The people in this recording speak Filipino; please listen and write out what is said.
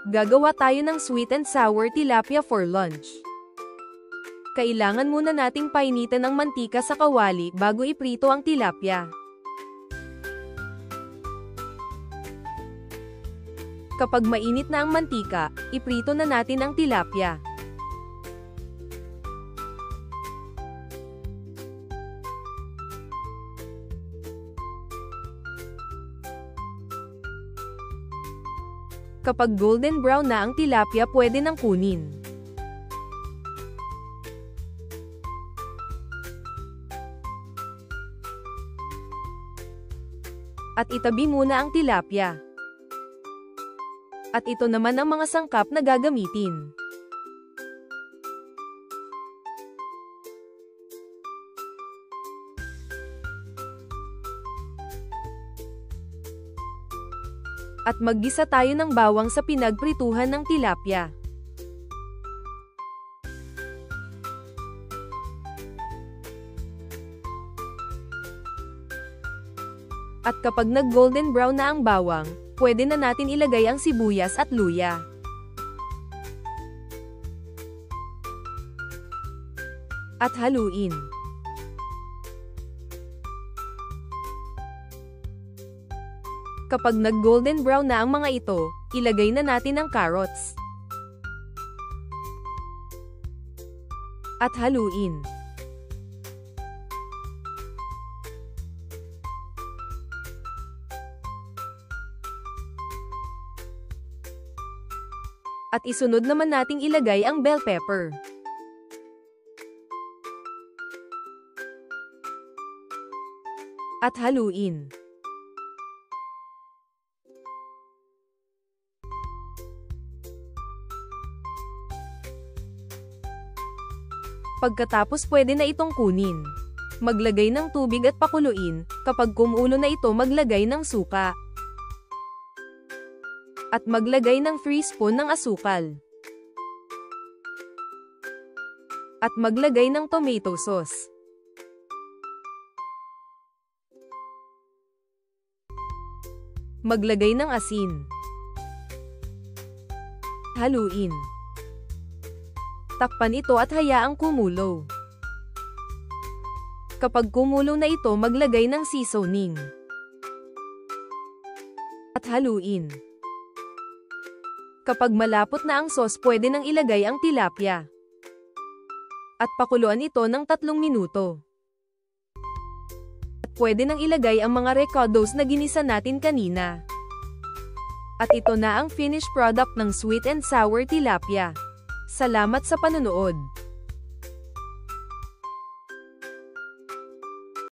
Gagawa tayo ng sweet and sour tilapia for lunch. Kailangan muna nating painitan ang mantika sa kawali bago iprito ang tilapia. Kapag mainit na ang mantika, iprito na natin ang tilapia. Kapag golden brown na ang tilapia, pwede nang kunin. At itabi muna ang tilapia. At ito naman ang mga sangkap na gagamitin. At maggisa tayo ng bawang sa pinagprituhan ng tilapia. At kapag nag-golden brown na ang bawang, pwede na natin ilagay ang sibuyas at luya. At haluin. Kapag nag-golden brown na ang mga ito, ilagay na natin ang carrots. At haluin. At isunod naman nating ilagay ang bell pepper. At haluin. Pagkatapos pwede na itong kunin. Maglagay ng tubig at pakuluin, kapag kumulo na ito maglagay ng suka. At maglagay ng 3 spoon ng asukal. At maglagay ng tomato sauce. Maglagay ng asin. Haluin. Takpan ito at hayaang kumulo. Kapag kumulo na ito maglagay ng seasoning. At haluin. Kapag malapot na ang sauce pwede nang ilagay ang tilapia. At pakuluan ito ng 3 minuto. At pwede nang ilagay ang mga recaudos na ginisa natin kanina. At ito na ang finished product ng sweet and sour tilapia. Salamat sa panonood.